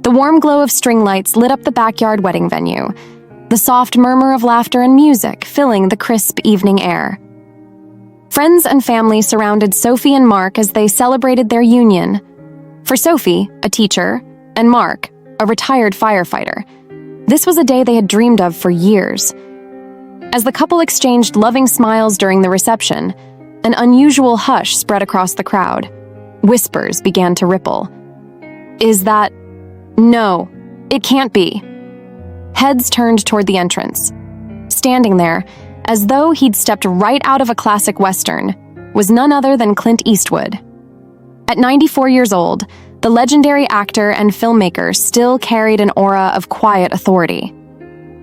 The warm glow of string lights lit up the backyard wedding venue, the soft murmur of laughter and music filling the crisp evening air. Friends and family surrounded Sophie and Mark as they celebrated their union. For Sophie, a teacher, and Mark, a retired firefighter, this was a day they had dreamed of for years. As the couple exchanged loving smiles during the reception, an unusual hush spread across the crowd. Whispers began to ripple. "Is that... No, it can't be." Heads turned toward the entrance. Standing there, as though he'd stepped right out of a classic Western, was none other than Clint Eastwood. At 94 years old, the legendary actor and filmmaker still carried an aura of quiet authority.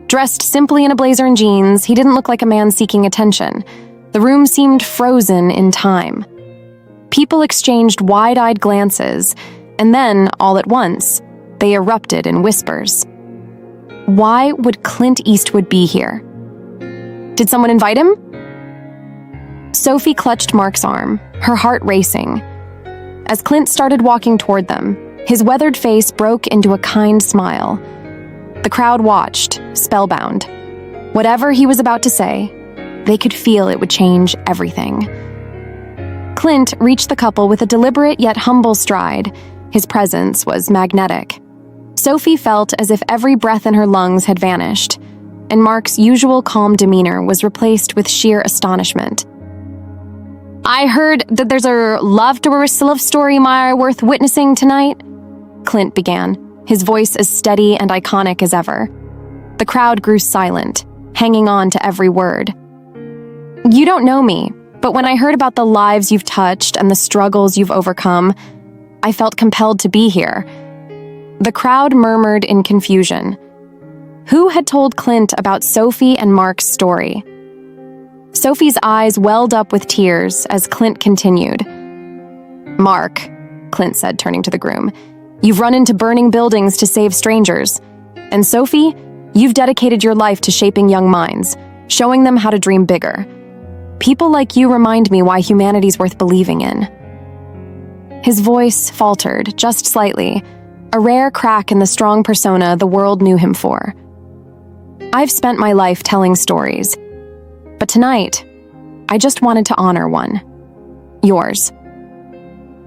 Dressed simply in a blazer and jeans, he didn't look like a man seeking attention. The room seemed frozen in time. People exchanged wide-eyed glances, and then, all at once, they erupted in whispers. Why would Clint Eastwood be here? Did someone invite him? Sophie clutched Mark's arm, her heart racing. As Clint started walking toward them, his weathered face broke into a kind smile. The crowd watched, spellbound. Whatever he was about to say, they could feel it would change everything. Clint reached the couple with a deliberate yet humble stride. His presence was magnetic. Sophie felt as if every breath in her lungs had vanished, and Mark's usual calm demeanor was replaced with sheer astonishment. "I heard that there's a love story worth witnessing tonight," Clint began, his voice as steady and iconic as ever. The crowd grew silent, hanging on to every word. "You don't know me, but when I heard about the lives you've touched and the struggles you've overcome, I felt compelled to be here." The crowd murmured in confusion. Who had told Clint about Sophie and Mark's story? Sophie's eyes welled up with tears as Clint continued. "Mark," Clint said, turning to the groom, "you've run into burning buildings to save strangers. And Sophie, you've dedicated your life to shaping young minds, showing them how to dream bigger. People like you remind me why humanity's worth believing in." His voice faltered, just slightly, a rare crack in the strong persona the world knew him for. "I've spent my life telling stories, but tonight, I just wanted to honor one. Yours."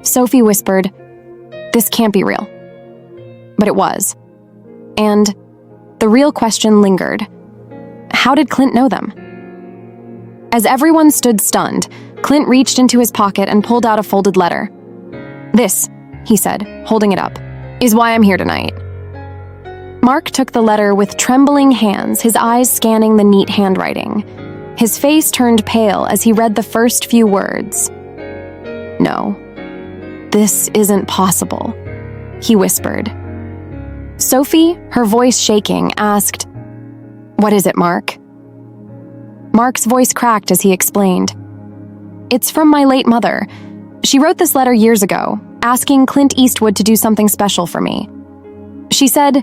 Sophie whispered, "This can't be real." But it was. And the real question lingered. How did Clint know them? As everyone stood stunned, Clint reached into his pocket and pulled out a folded letter. "This," he said, holding it up, "is why I'm here tonight." Mark took the letter with trembling hands, his eyes scanning the neat handwriting. His face turned pale as he read the first few words. "No, this isn't possible," he whispered. Sophie, her voice shaking, asked, "What is it, Mark?" Mark's voice cracked as he explained. "It's from my late mother. She wrote this letter years ago, asking Clint Eastwood to do something special for me. She said,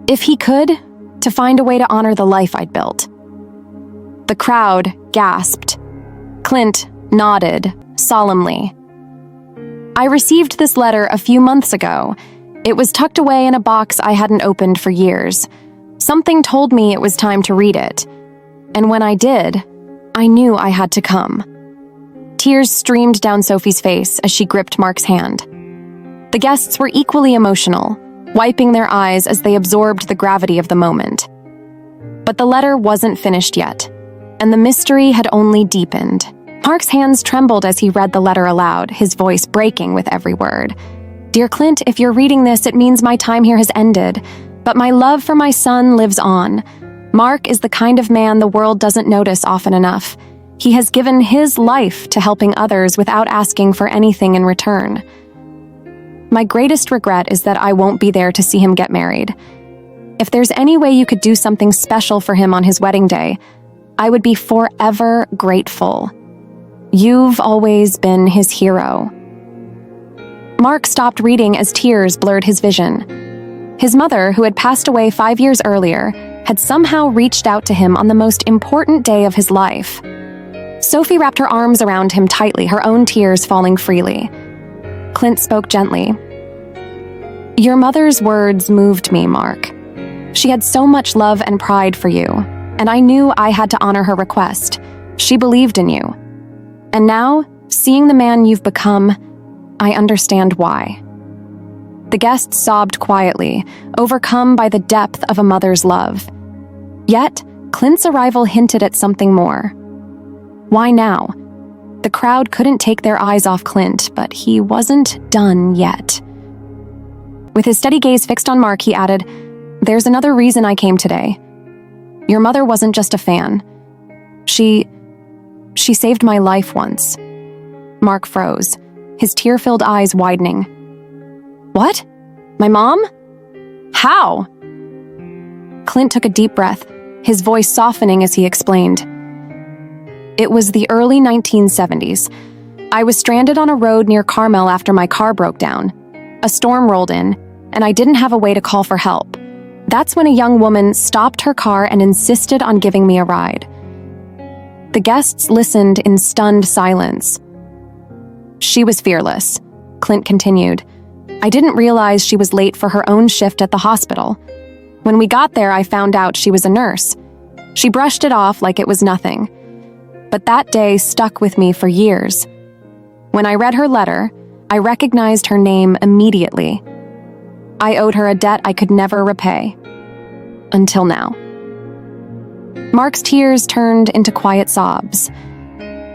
if he could, to find a way to honor the life I'd built." The crowd gasped. Clint nodded solemnly. "I received this letter a few months ago. It was tucked away in a box I hadn't opened for years. Something told me it was time to read it. And when I did, I knew I had to come." Tears streamed down Sophie's face as she gripped Mark's hand. The guests were equally emotional, wiping their eyes as they absorbed the gravity of the moment. But the letter wasn't finished yet, and the mystery had only deepened. Mark's hands trembled as he read the letter aloud, his voice breaking with every word. "Dear Clint, if you're reading this, it means my time here has ended, but my love for my son lives on. Mark is the kind of man the world doesn't notice often enough. He has given his life to helping others without asking for anything in return. My greatest regret is that I won't be there to see him get married. If there's any way you could do something special for him on his wedding day, I would be forever grateful. You've always been his hero." Mark stopped reading as tears blurred his vision. His mother, who had passed away 5 years earlier, had somehow reached out to him on the most important day of his life. Sophie wrapped her arms around him tightly, her own tears falling freely. Clint spoke gently. Your mother's words moved me, Mark. She had so much love and pride for you, and I knew I had to honor her request. She believed in you. And now, seeing the man you've become, I understand why." The guests sobbed quietly, overcome by the depth of a mother's love. Yet, Clint's arrival hinted at something more. Why now? The crowd couldn't take their eyes off Clint, but he wasn't done yet. With his steady gaze fixed on Mark, he added, "There's another reason I came today. Your mother wasn't just a fan. She saved my life once." Mark froze, his tear-filled eyes widening. "What? My mom? How?" Clint took a deep breath, his voice softening as he explained. "It was the early 1970s. I was stranded on a road near Carmel after my car broke down. A storm rolled in, and I didn't have a way to call for help. That's when a young woman stopped her car and insisted on giving me a ride." The guests listened in stunned silence. "She was fearless," Clint continued. "I didn't realize she was late for her own shift at the hospital. When we got there, I found out she was a nurse. She brushed it off like it was nothing. But that day stuck with me for years. When I read her letter, I recognized her name immediately. I owed her a debt I could never repay. Until now." Mark's tears turned into quiet sobs.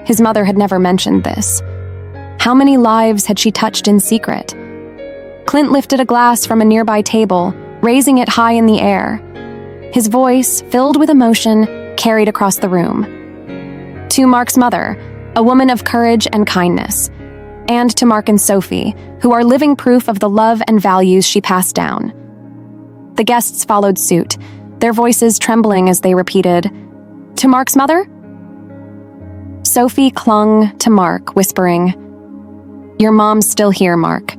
His mother had never mentioned this. How many lives had she touched in secret? Clint lifted a glass from a nearby table, raising it high in the air. His voice, filled with emotion, carried across the room. "To Mark's mother, a woman of courage and kindness. And to Mark and Sophie, who are living proof of the love and values she passed down." The guests followed suit, their voices trembling as they repeated, "To Mark's mother?" Sophie clung to Mark, whispering, "Your mom's still here, Mark.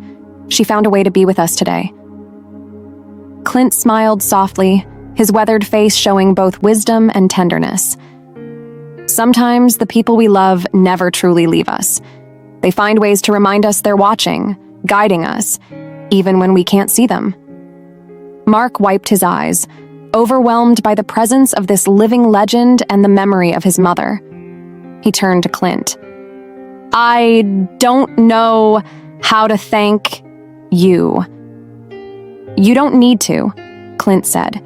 She found a way to be with us today." Clint smiled softly, his weathered face showing both wisdom and tenderness. Sometimes the people we love never truly leave us. They find ways to remind us they're watching, guiding us, even when we can't see them. Mark wiped his eyes, overwhelmed by the presence of this living legend and the memory of his mother. He turned to Clint. "I don't know how to thank you." "You don't need to," Clint said.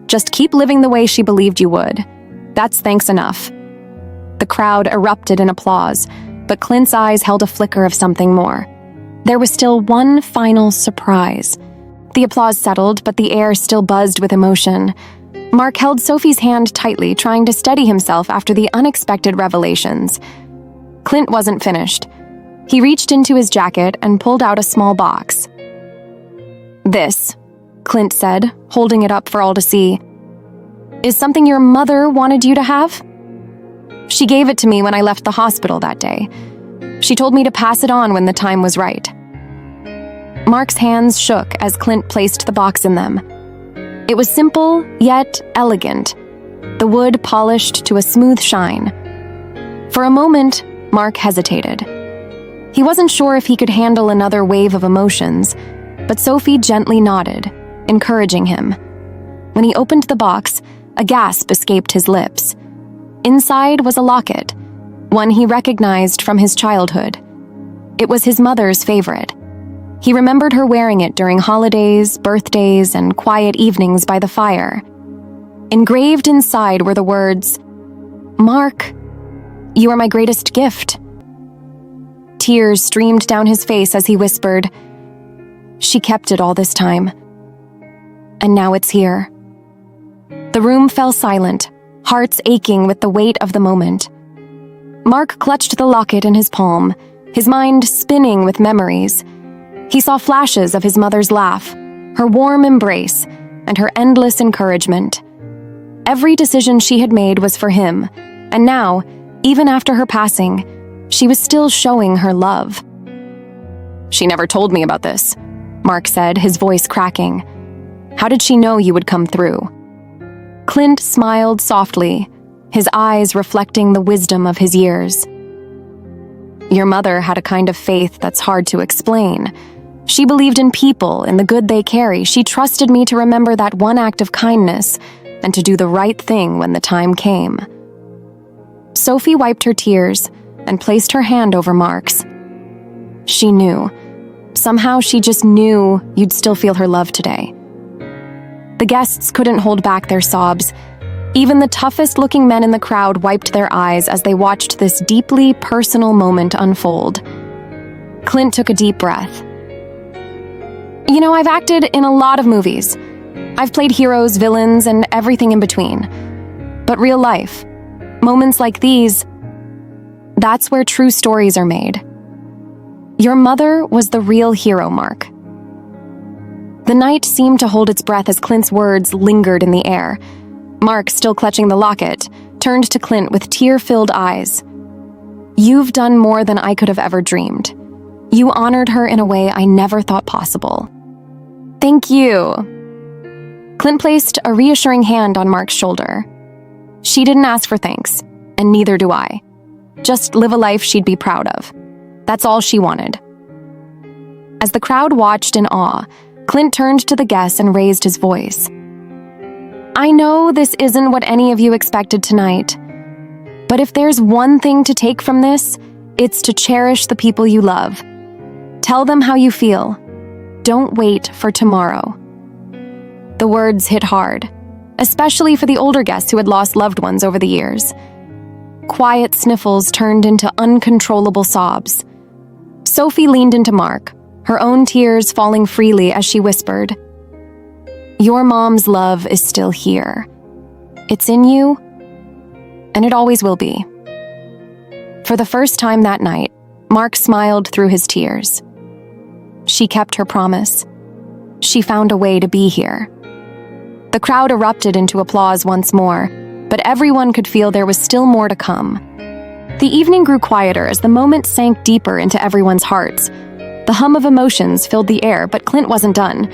"Just keep living the way she believed you would. That's thanks enough." The crowd erupted in applause, but Clint's eyes held a flicker of something more. There was still one final surprise. The applause settled, but the air still buzzed with emotion. Mark held Sophie's hand tightly, trying to steady himself after the unexpected revelations. Clint wasn't finished. He reached into his jacket and pulled out a small box. "This," Clint said, holding it up for all to see, "is something your mother wanted you to have? She gave it to me when I left the hospital that day. She told me to pass it on when the time was right." Mark's hands shook as Clint placed the box in them. It was simple, yet elegant, the wood polished to a smooth shine. For a moment, Mark hesitated. He wasn't sure if he could handle another wave of emotions, but Sophie gently nodded, encouraging him. When he opened the box, a gasp escaped his lips. Inside was a locket, one he recognized from his childhood. It was his mother's favorite. He remembered her wearing it during holidays, birthdays, and quiet evenings by the fire. Engraved inside were the words, "Mark, you are my greatest gift." Tears streamed down his face as he whispered, "She kept it all this time. And now it's here." The room fell silent, hearts aching with the weight of the moment. Mark clutched the locket in his palm, his mind spinning with memories. He saw flashes of his mother's laugh, her warm embrace, and her endless encouragement. Every decision she had made was for him, and now, even after her passing, she was still showing her love. "She never told me about this," Mark said, his voice cracking. "How did she know you would come through?" Clint smiled softly, his eyes reflecting the wisdom of his years. "Your mother had a kind of faith that's hard to explain. She believed in people, in the good they carry. She trusted me to remember that one act of kindness and to do the right thing when the time came. Sophie wiped her tears and placed her hand over Mark's. She knew. Somehow she just knew you'd still feel her love today. The guests couldn't hold back their sobs. Even the toughest-looking men in the crowd wiped their eyes as they watched this deeply personal moment unfold. Clint took a deep breath. You know, I've acted in a lot of movies. I've played heroes, villains, and everything in between. But real life, moments like these, that's where true stories are made. Your mother was the real hero, Mark. The night seemed to hold its breath as Clint's words lingered in the air. Mark, still clutching the locket, turned to Clint with tear-filled eyes. You've done more than I could have ever dreamed. You honored her in a way I never thought possible. Thank you. Clint placed a reassuring hand on Mark's shoulder. She didn't ask for thanks, and neither do I. Just live a life she'd be proud of. That's all she wanted. As the crowd watched in awe, Clint turned to the guests and raised his voice. I know this isn't what any of you expected tonight, but if there's one thing to take from this, it's to cherish the people you love. Tell them how you feel. Don't wait for tomorrow. The words hit hard, especially for the older guests who had lost loved ones over the years. Quiet sniffles turned into uncontrollable sobs. Sophie leaned into Mark, her own tears falling freely as she whispered, Your mom's love is still here. It's in you, and it always will be. For the first time that night, Mark smiled through his tears. She kept her promise. She found a way to be here. The crowd erupted into applause once more, but everyone could feel there was still more to come. The evening grew quieter as the moment sank deeper into everyone's hearts. The hum of emotions filled the air, but Clint wasn't done.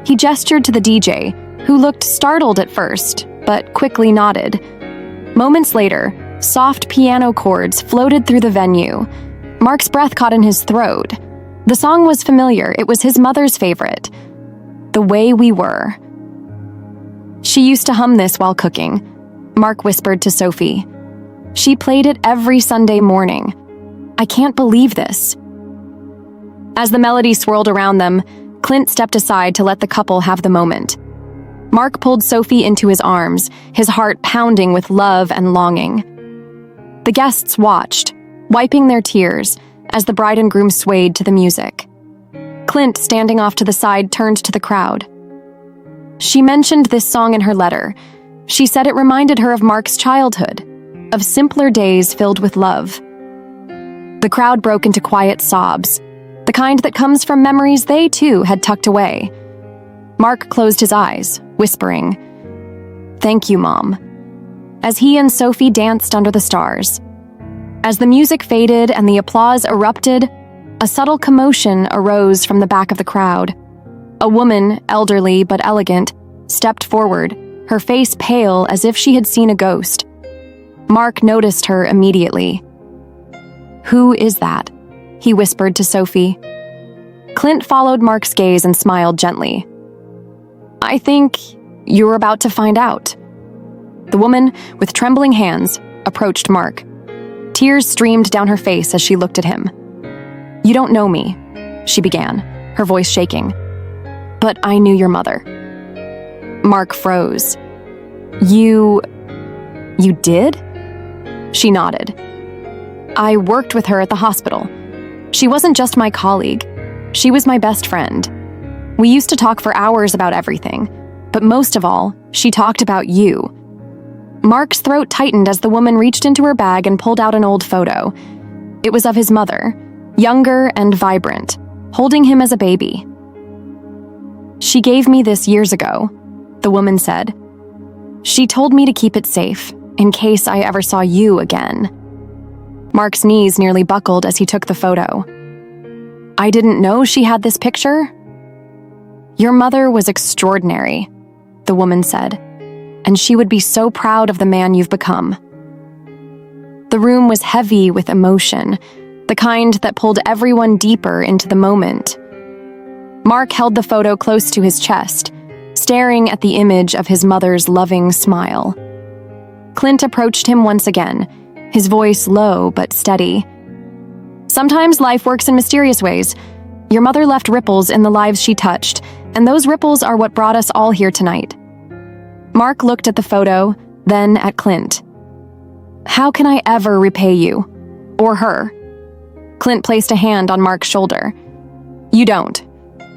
He gestured to the DJ, who looked startled at first, but quickly nodded. Moments later, soft piano chords floated through the venue. Mark's breath caught in his throat. The song was familiar. It was his mother's favorite. The Way We Were. She used to hum this while cooking, Mark whispered to Sophie. She played it every Sunday morning. I can't believe this. As the melody swirled around them, Clint stepped aside to let the couple have the moment. Mark pulled Sophie into his arms, his heart pounding with love and longing. The guests watched, wiping their tears, as the bride and groom swayed to the music. Clint, standing off to the side, turned to the crowd. She mentioned this song in her letter. She said it reminded her of Mark's childhood, of simpler days filled with love. The crowd broke into quiet sobs, the kind that comes from memories they, too, had tucked away. Mark closed his eyes, whispering, Thank you, Mom, as he and Sophie danced under the stars. As the music faded and the applause erupted, a subtle commotion arose from the back of the crowd. A woman, elderly but elegant, stepped forward, her face pale as if she had seen a ghost. Mark noticed her immediately. Who is that? He whispered to Sophie. Clint followed Mark's gaze and smiled gently. I think you're about to find out. The woman, with trembling hands, approached Mark. Tears streamed down her face as she looked at him. You don't know me, she began, her voice shaking. But I knew your mother. Mark froze. You did? She nodded. I worked with her at the hospital. She wasn't just my colleague. She was my best friend. We used to talk for hours about everything, but most of all, she talked about you. Mark's throat tightened as the woman reached into her bag and pulled out an old photo. It was of his mother, younger and vibrant, holding him as a baby. She gave me this years ago, the woman said. She told me to keep it safe, in case I ever saw you again. Mark's knees nearly buckled as he took the photo. I didn't know she had this picture. Your mother was extraordinary, the woman said, and she would be so proud of the man you've become. The room was heavy with emotion, the kind that pulled everyone deeper into the moment. Mark held the photo close to his chest, staring at the image of his mother's loving smile. Clint approached him once again, his voice low but steady. "Sometimes life works in mysterious ways. Your mother left ripples in the lives she touched, and those ripples are what brought us all here tonight." Mark looked at the photo, then at Clint. "How can I ever repay you? Or her?" Clint placed a hand on Mark's shoulder. "You don't.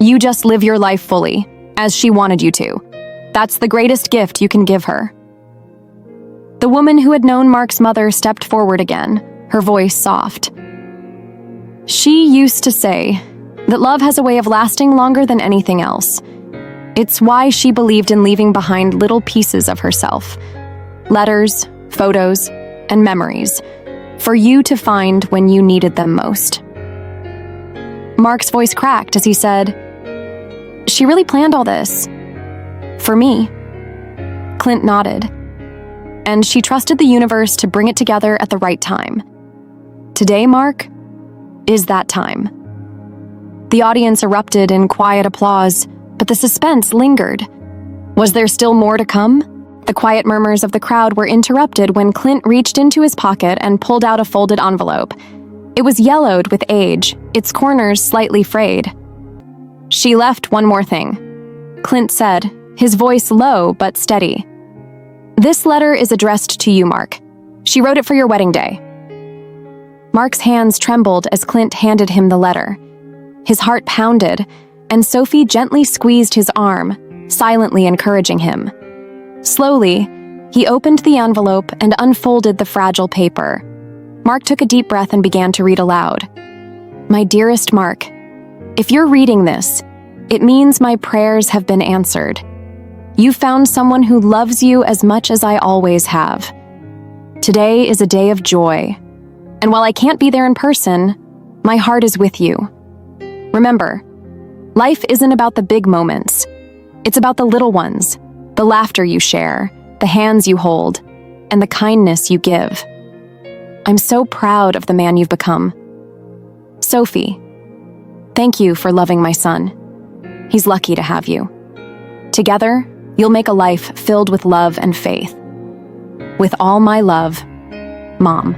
You just live your life fully, as she wanted you to. That's the greatest gift you can give her." The woman who had known Mark's mother stepped forward again, her voice soft. "She used to say that love has a way of lasting longer than anything else. It's why she believed in leaving behind little pieces of herself, letters, photos, and memories, for you to find when you needed them most." Mark's voice cracked as he said, "She really planned all this. For me." Clint nodded. "And she trusted the universe to bring it together at the right time. Today, Mark, is that time." The audience erupted in quiet applause, but the suspense lingered. Was there still more to come? The quiet murmurs of the crowd were interrupted when Clint reached into his pocket and pulled out a folded envelope. It was yellowed with age, its corners slightly frayed. "She left one more thing," Clint said, his voice low but steady. "This letter is addressed to you, Mark. She wrote it for your wedding day." Mark's hands trembled as Clint handed him the letter. His heart pounded, and Sophie gently squeezed his arm, silently encouraging him. Slowly, he opened the envelope and unfolded the fragile paper. Mark took a deep breath and began to read aloud. "My dearest Mark, if you're reading this, it means my prayers have been answered. You found someone who loves you as much as I always have. Today is a day of joy, and while I can't be there in person, my heart is with you. Remember, life isn't about the big moments. It's about the little ones, the laughter you share, the hands you hold, and the kindness you give. I'm so proud of the man you've become. Sophie, thank you for loving my son. He's lucky to have you. Together, you'll make a life filled with love and faith. With all my love, Mom."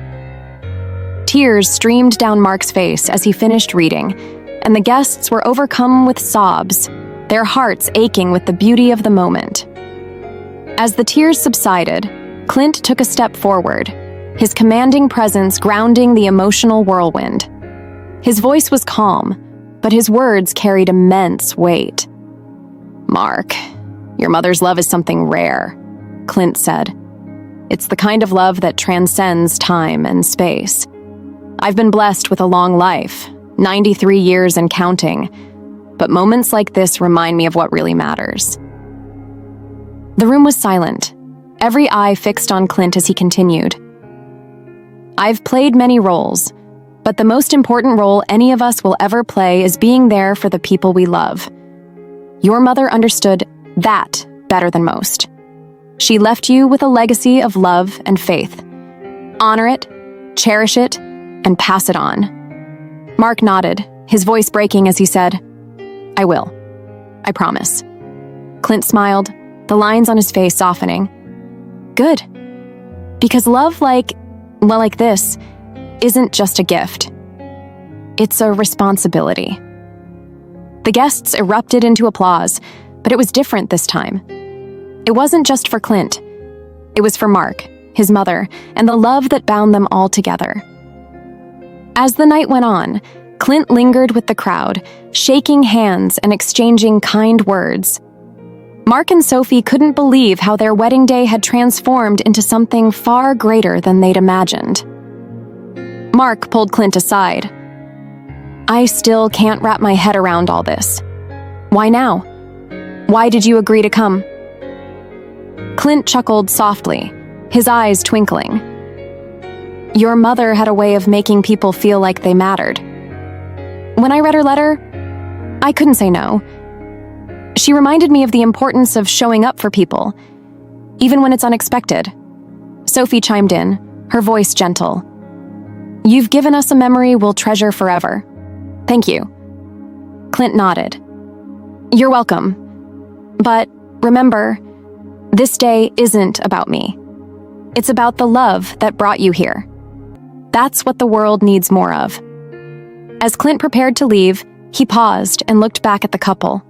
Tears streamed down Mark's face as he finished reading, and the guests were overcome with sobs, their hearts aching with the beauty of the moment. As the tears subsided, Clint took a step forward, his commanding presence grounding the emotional whirlwind. His voice was calm, but his words carried immense weight. "Mark, your mother's love is something rare," Clint said. "It's the kind of love that transcends time and space. I've been blessed with a long life, 93 years and counting, but moments like this remind me of what really matters." The room was silent, every eye fixed on Clint as he continued. "I've played many roles, but the most important role any of us will ever play is being there for the people we love. Your mother understood that better than most. She left you with a legacy of love and faith. Honor it, cherish it, and pass it on." Mark nodded, his voice breaking as he said, "I will. I promise." Clint smiled, the lines on his face softening. "Good. Because love like this, isn't just a gift. It's a responsibility." The guests erupted into applause, but it was different this time. It wasn't just for Clint. It was for Mark, his mother, and the love that bound them all together. As the night went on, Clint lingered with the crowd, shaking hands and exchanging kind words. Mark and Sophie couldn't believe how their wedding day had transformed into something far greater than they'd imagined. Mark pulled Clint aside. "I still can't wrap my head around all this. Why now? Why did you agree to come?" Clint chuckled softly, his eyes twinkling. "Your mother had a way of making people feel like they mattered. When I read her letter, I couldn't say no. She reminded me of the importance of showing up for people, even when it's unexpected." Sophie chimed in, her voice gentle. "You've given us a memory we'll treasure forever. Thank you." Clint nodded. You're welcome. But remember, this day isn't about me. It's about the love that brought you here. That's what the world needs more of. As Clint prepared to leave, he paused and looked back at the couple.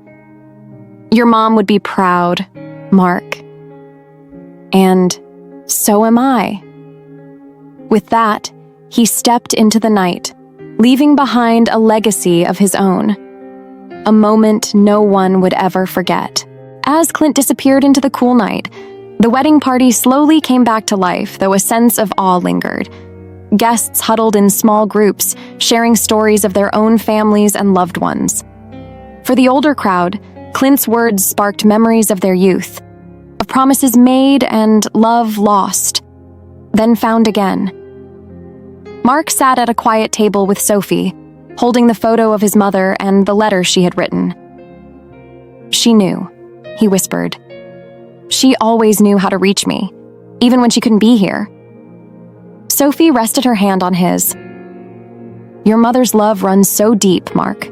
Your mom would be proud, Mark. And so am I. With that, he stepped into the night, leaving behind a legacy of his own. A moment no one would ever forget. As Clint disappeared into the cool night, the wedding party slowly came back to life, though a sense of awe lingered. Guests huddled in small groups, sharing stories of their own families and loved ones. For the older crowd, Clint's words sparked memories of their youth, of promises made and love lost, then found again. Mark sat at a quiet table with Sophie, holding the photo of his mother and the letter she had written. She knew, he whispered. She always knew how to reach me, even when she couldn't be here. Sophie rested her hand on his. Your mother's love runs so deep, Mark.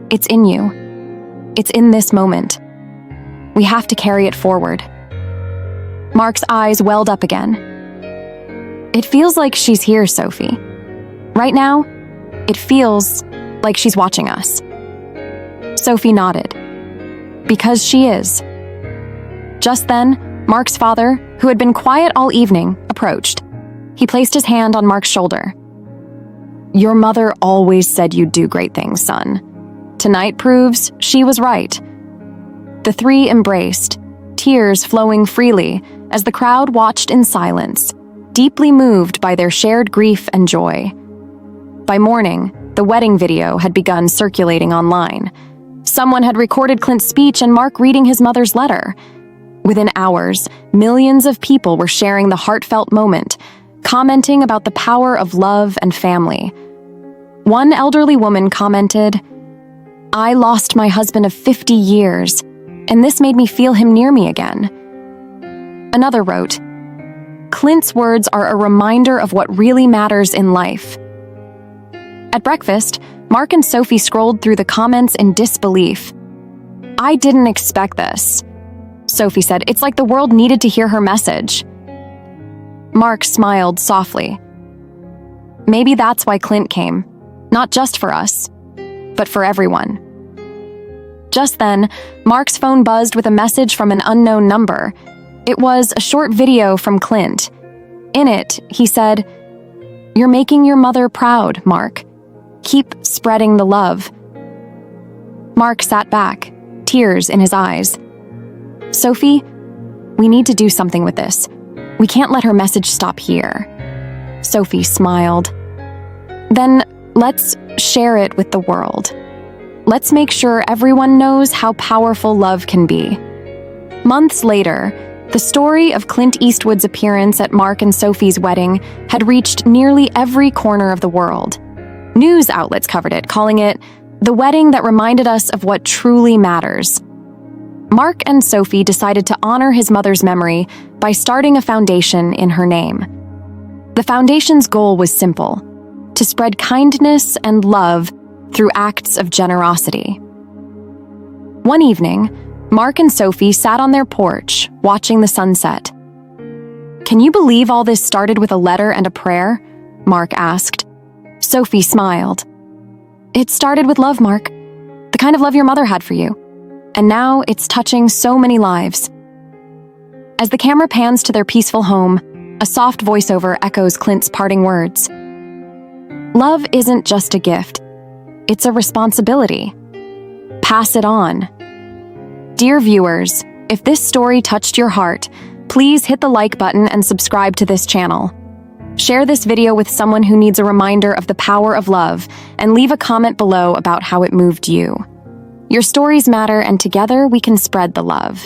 It's in you. It's in this moment. We have to carry it forward. Mark's eyes welled up again. It feels like she's here, Sophie. Right now, it feels like she's watching us. Sophie nodded. Because she is. Just then, Mark's father, who had been quiet all evening, approached. He placed his hand on Mark's shoulder. Your mother always said you'd do great things, son. Tonight proves she was right. The three embraced, tears flowing freely as the crowd watched in silence, deeply moved by their shared grief and joy. By morning, the wedding video had begun circulating online. Someone had recorded Clint's speech and Mark reading his mother's letter. Within hours, millions of people were sharing the heartfelt moment, commenting about the power of love and family. One elderly woman commented, I lost my husband of 50 years, and this made me feel him near me again. Another wrote, Clint's words are a reminder of what really matters in life. At breakfast, Mark and Sophie scrolled through the comments in disbelief. I didn't expect this, Sophie said. It's like the world needed to hear her message. Mark smiled softly. Maybe that's why Clint came, not just for us, but for everyone. Just then, Mark's phone buzzed with a message from an unknown number. It was a short video from Clint. In it, he said, You're making your mother proud, Mark. Keep spreading the love. Mark sat back, tears in his eyes. Sophie, we need to do something with this. We can't let her message stop here. Sophie smiled. Then let's share it with the world. Let's make sure everyone knows how powerful love can be. Months later, the story of Clint Eastwood's appearance at Mark and Sophie's wedding had reached nearly every corner of the world. News outlets covered it, calling it the wedding that reminded us of what truly matters. Mark and Sophie decided to honor his mother's memory by starting a foundation in her name. The foundation's goal was simple: to spread kindness and love through acts of generosity. One evening, Mark and Sophie sat on their porch, watching the sunset. Can you believe all this started with a letter and a prayer? Mark asked. Sophie smiled. It started with love, Mark. The kind of love your mother had for you. And now it's touching so many lives. As the camera pans to their peaceful home, a soft voiceover echoes Clint's parting words. Love isn't just a gift. It's a responsibility. Pass it on. Dear viewers, if this story touched your heart, please hit the like button and subscribe to this channel. Share this video with someone who needs a reminder of the power of love, and leave a comment below about how it moved you. Your stories matter, and together we can spread the love.